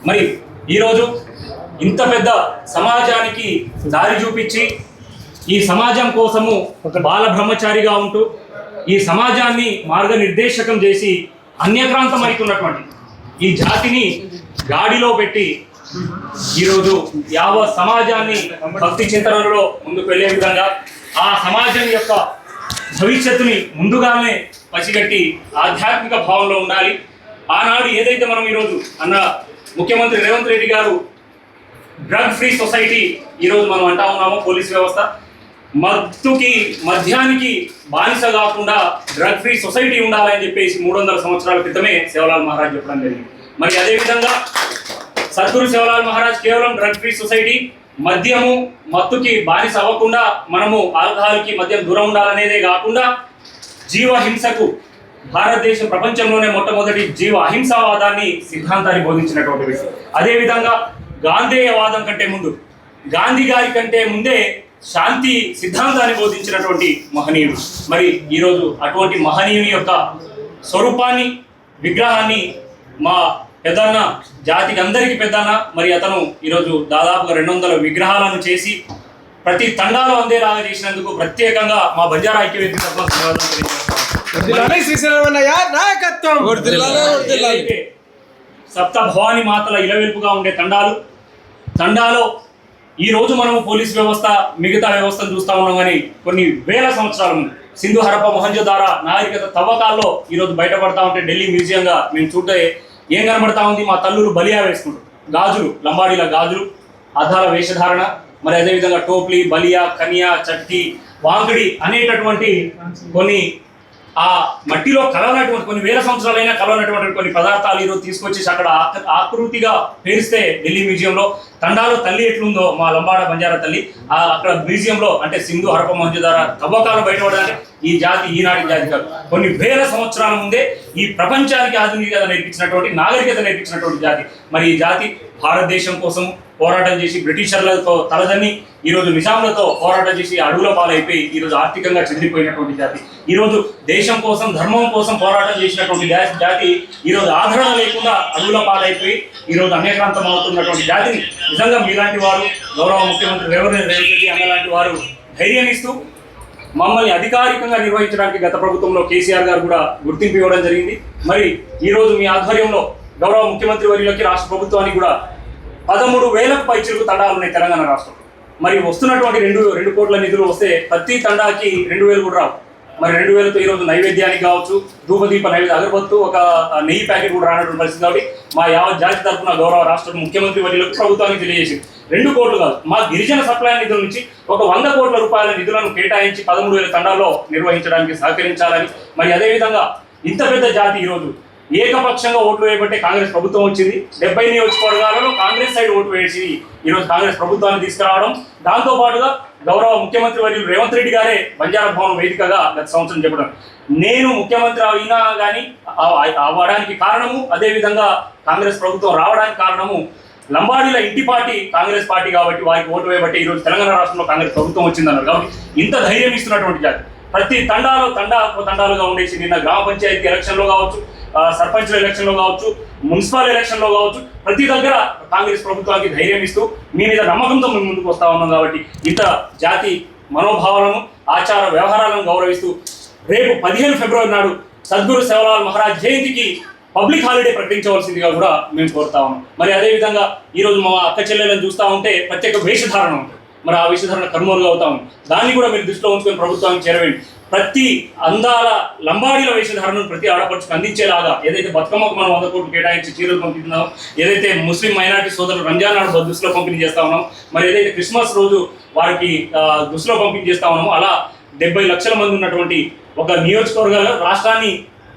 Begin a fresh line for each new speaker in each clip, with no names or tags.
మరి ఈరోజు ఇంత పెద్ద సమాజానికి దారి చూపించి ఈ సమాజం కోసము ఒక బాల బ్రహ్మచారిగా ఉంటూ ఈ సమాజాన్ని మార్గనిర్దేశకం చేసి అన్యక్రాంతమవుతున్నటువంటి ఈ జాతిని గాడిలో పెట్టి ఈరోజు యావత్ సమాజాన్ని భక్తి చింతనలో ముందుకు వెళ్ళే విధంగా ఆ సమాజం యొక్క భవిష్యత్తుని ముందుగానే పసిగట్టి ఆధ్యాత్మిక భావంలో ఉండాలి. ఆనాడు ఏదైతే మనం ఈరోజు అన్న ముఖ్యమంత్రి రేవంత్ రెడ్డి గారు డ్రగ్ ఫ్రీ సొసైటీ ఈరోజు మనం అంటా ఉన్నాము, పోలీస్ వ్యవస్థ మద్యానికి బానిస కాకుండా డ్రగ్ ఫ్రీ సొసైటీ ఉండాలని చెప్పేసి 300 సంవత్సరాల క్రితమే సేవలాల్ మహారాజ్ చెప్పడం జరిగింది. మరి అదేవిధంగా సద్గురు సేవలాల్ మహారాజ్ కేవలం డ్రగ్ ఫ్రీ సొసైటీ మత్తుకి బానిస అవ్వకుండా మనము ఆల్కహాల్కి మద్యం దూరం ఉండాలనేదే కాకుండా జీవ హింసకు భారతదేశ ప్రపంచంలోనే మొట్టమొదటి జీవ అహింసావాదాన్ని సిద్ధాంతాన్ని బోధించినటువంటి విషయం. అదేవిధంగా గాంధేయవాదం కంటే ముందు గాంధీ గారి కంటే ముందే శాంతి సిద్ధాంతాన్ని బోధించినటువంటి మహనీయుడు. మరి ఈరోజు అటువంటి మహనీయుని యొక్క స్వరూపాన్ని విగ్రహాన్ని మా పెద్దన్న జాతికి అందరికీ పెద్దన్న మరి అతను ఈరోజు దాదాపుగా 200 విగ్రహాలను చేసి ప్రతి తండాలో అందేలాగా చేసినందుకు ప్రత్యేకంగా మా బంజారా ఐక్యవేదిక తరఫున సప్త భవాని మాతల ఇలవెల్పుగా ఉండే తండాలో ఈ రోజు మనము పోలీస్ వ్యవస్థ మిగతా వ్యవస్థను చూస్తా ఉన్నాం. కానీ కొన్ని వేల సంవత్సరాల ముందు సింధు హరప్ప మొహంజోదారో నాగరికత తవ్వకాల్లో ఈరోజు బయటపడతా ఉంటే ఢిల్లీ మ్యూజియంగా మేము చూస్తే ఏం కనబడతా ఉంది, మా తల్లులు బలియా వేసుకుంటారు, గాజులు లంబాడీల గాజులు, అద్దాల వేషధారణ, మరి అదేవిధంగా టోప్లీ, బలియా, కనియా, చట్టి, వాంగడి అనేటటువంటి కొన్ని ఆ మట్టిలో కలవనటువంటి కొన్ని వేల సంవత్సరాలైనా కలవనటువంటి కొన్ని పదార్థాలు ఈరోజు తీసుకొచ్చేసి అక్కడ ఆకృతిగా పేరిస్తే ఢిల్లీ మ్యూజియంలో తండాలో తల్లి ఎట్లుందో మా లంబాడ బంజారా తల్లి అక్కడ మ్యూజియంలో అంటే సింధు హరప్ప మొహంజోదారో తవ్వకాలు బయటపడాలంటే ఈ జాతి ఈనాటి జాతి కాదు, కొన్ని వేల సంవత్సరాల ముందే ఈ ప్రపంచానికి ఆధునికత నేర్పించినటువంటి నాగరికత నేర్పించినటువంటి జాతి. మరి ఈ జాతి భారతదేశం కోసం పోరాటం చేసి బ్రిటిషర్లతో తలదన్ని ఈరోజు నిజాంలతో పోరాటం చేసి అడవుల పాలైపోయి ఈరోజు ఆర్థికంగా చెందిపోయినటువంటి జాతి. ఈరోజు దేశం కోసం ధర్మం కోసం పోరాటం చేసినటువంటి జాతి ఈరోజు ఆదరణ లేకుండా అడవుల పాలైపోయి ఈరోజు అన్యక్రాంతం అవుతున్నటువంటి జాతిని నిజంగా మీలాంటి వారు గౌరవ ముఖ్యమంత్రి రేవంత్ రెడ్డి అన్నలాంటి వారు ధైర్యం ఇస్తూ మమ్మల్ని అధికారికంగా నిర్వహించడానికి గత ప్రభుత్వంలో కేసీఆర్ గారు కూడా గుర్తింపు ఇవ్వడం జరిగింది. మరి ఈరోజు మీ ఆధ్వర్యంలో గౌరవ ముఖ్యమంత్రి వర్యులకి రాష్ట్ర ప్రభుత్వానికి కూడా 13,000కు పైచిలకు తండాలు ఉన్నాయి తెలంగాణ రాష్ట్రంలో. మరి వస్తున్నటువంటి 2 కోట్ల నిధులు వస్తే ప్రతి తండాకి 2,000 కూడా రావు. మరి 2,000తో ఈరోజు నైవేద్యానికి కావచ్చు, ధూపదీప నైవేద్య అగరబత్తు, ఒక నెయ్యి ప్యాకెట్ కూడా రానటువంటి పరిస్థితి. కాబట్టి మా యావత్ జాతి తరఫున గౌరవ రాష్ట్ర ముఖ్యమంత్రి వర్యులకు ప్రభుత్వానికి తెలియజేసింది 2 కోట్లు కాదు, మా గిరిజన సప్లై నిధుల నుంచి ఒక 100 కోట్ల రూపాయల నిధులను కేటాయించి 13,000 తండాల్లో నిర్వహించడానికి సహకరించాలని. మరి అదేవిధంగా ఇంత పెద్ద జాతి ఈరోజు ఏకపక్షంగా ఓట్లు వేయబట్టే కాంగ్రెస్ ప్రభుత్వం వచ్చింది. 70 నియోజకవర్గాలలో కాంగ్రెస్ సైడ్ ఓటు వేసి ఈరోజు కాంగ్రెస్ ప్రభుత్వాన్ని తీసుకురావడం, దాంతోపాటుగా గౌరవ ముఖ్యమంత్రి వర్యులు రేవంత్ రెడ్డి గారే బంజారా భవన్ వేదికగా గత సంవత్సరం చెప్పడం, నేను ముఖ్యమంత్రి అయినా కానీ అవ్వడానికి కారణము, అదేవిధంగా కాంగ్రెస్ ప్రభుత్వం రావడానికి కారణము లంబాడీల ఇంటి పార్టీ కాంగ్రెస్ పార్టీ కాబట్టి వారికి ఓటు వేయబట్టి ఈరోజు తెలంగాణ రాష్ట్రంలో కాంగ్రెస్ ప్రభుత్వం వచ్చిందన్నారు. కాబట్టి ఇంత ధైర్యం ఇస్తున్నటువంటి జాతి ప్రతి తండాలుగా ఉండేసి నిన్న గ్రామ పంచాయతీ ఎలక్షన్లో కావచ్చు, సర్పంచ్ల ఎలక్షన్లో కావచ్చు, మున్సిపల్ ఎలక్షన్లో కావచ్చు, ప్రతి దగ్గర కాంగ్రెస్ ప్రభుత్వానికి ధైర్యం ఇస్తూ మీ మీద నమ్మకంతో మేము ముందుకు వస్తా ఉన్నాం. కాబట్టి ఇంత జాతి మనోభావాలను ఆచార వ్యవహారాలను గౌరవిస్తూ రేపు 15 ఫిబ్రవరి నాడు సద్గురు సేవలాల్ మహారాజ్ జయంతికి పబ్లిక్ హాలిడే ప్రకటించవలసిందిగా కూడా మేము కోరుతా ఉన్నాం. మరి అదేవిధంగా ఈరోజు మా అక్క చెల్లెలను చూస్తూ ఉంటే ప్రత్యేక వేషధారణ ఉంటుంది, మరి ఆ వేషధారణ కనుమరుగు అవుతా ఉంది. దాన్ని కూడా మీరు దృష్టిలో ఉంచుకొని ప్రభుత్వానికి చేరవేయండి. ప్రతి అందాల లంబాడీల వేషధారణను ప్రతి ఆడపడుచుకు అందించేలాగా ఏదైతే బతుకమ్మకు మనం 100 కోట్లు కేటాయించి చీరలు పంపిస్తున్నామో, ఏదైతే ముస్లిం మైనారిటీ సోదరులు రంజాన్ నాడు దుస్తులో పంపిణీ చేస్తా ఉన్నామో, మరి ఏదైతే క్రిస్మస్ రోజు వారికి దుస్తులో పంపిణీ చేస్తా ఉన్నామో, అలా 70 లక్షల మంది ఉన్నటువంటి ఒక నియోజకవర్గాల రాష్ట్రాన్ని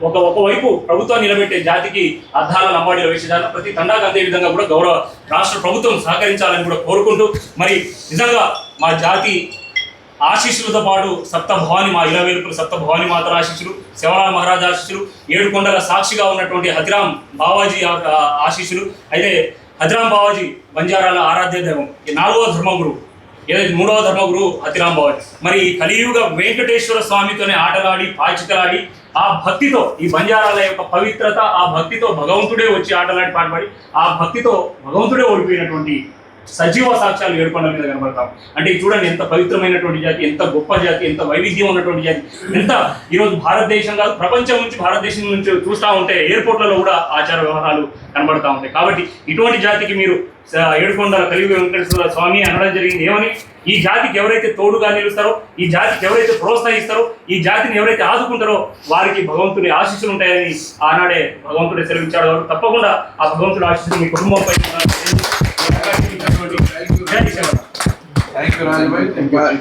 ఒకవైపు ప్రభుత్వాన్ని నిలబెట్టే జాతికి అద్దాల లంబాడీల వేషధారణ ప్రతి తండాకు అదే విధంగా కూడా గౌరవ రాష్ట్ర ప్రభుత్వం సహకరించాలని కూడా కోరుకుంటూ, మరి నిజంగా మా జాతి ఆశీస్సులతో పాటు సప్తభవాని మా ఇలవేలుపుల సప్తభవాని మాతల ఆశీస్సులు, సేవలాల్ మహారాజ్ ఆశీస్సులు, 7 కొండల సాక్షిగా ఉన్నటువంటి హతిరామ్ బావాజీ ఆశీస్సులు. అయితే హతిరామ్ బావాజీ బంజారాల ఆరాధ్య దైవం, 4వ ధర్మగురు, ఏదైతే 3వ ధర్మగురు హతిరామ్ బావాజీ. మరి కలియుగ వెంకటేశ్వర స్వామితోనే ఆటలాడి పాచికలాడి ఆ భక్తితో ఈ బంజారాల యొక్క పవిత్రత, ఆ భక్తితో భగవంతుడే వచ్చి ఆటలాడి పాటపాడి ఆ భక్తితో భగవంతుడే ఓడిపోయినటువంటి సజీవ సాక్ష్యాలు ఏడుకొండల మీద కనబడతాం. అంటే ఇది చూడండి, ఎంత పవిత్రమైనటువంటి జాతి, ఎంత గొప్ప జాతి, ఎంత వైవిధ్యం ఉన్నటువంటి జాతి, ఎంత ఈరోజు భారతదేశం కాదు ప్రపంచం నుంచి, భారతదేశం నుంచి చూస్తూ ఉంటే ఎయిర్పోర్ట్లలో కూడా ఆచార వ్యవహారాలు కనబడతా ఉంటాయి. కాబట్టి ఇటువంటి జాతికి మీరు ఏడుకొండల కలియుగ వెంకటేశ్వర స్వామి అనడం జరిగింది. ఏమని? ఈ జాతికి ఎవరైతే తోడుగా నిలుస్తారో, ఈ జాతికి ఎవరైతే ప్రోత్సహిస్తారో, ఈ జాతిని ఎవరైతే ఆదుకుంటారో వారికి భగవంతుడి ఆశీస్సులు ఉంటాయని ఆనాడే భగవంతుడే సెలవిచ్చాడు. కాబట్టి తప్పకుండా ఆ భగవంతుడి ఆశీస్సులు మీ కుటుంబంపై
Thank you, Raj.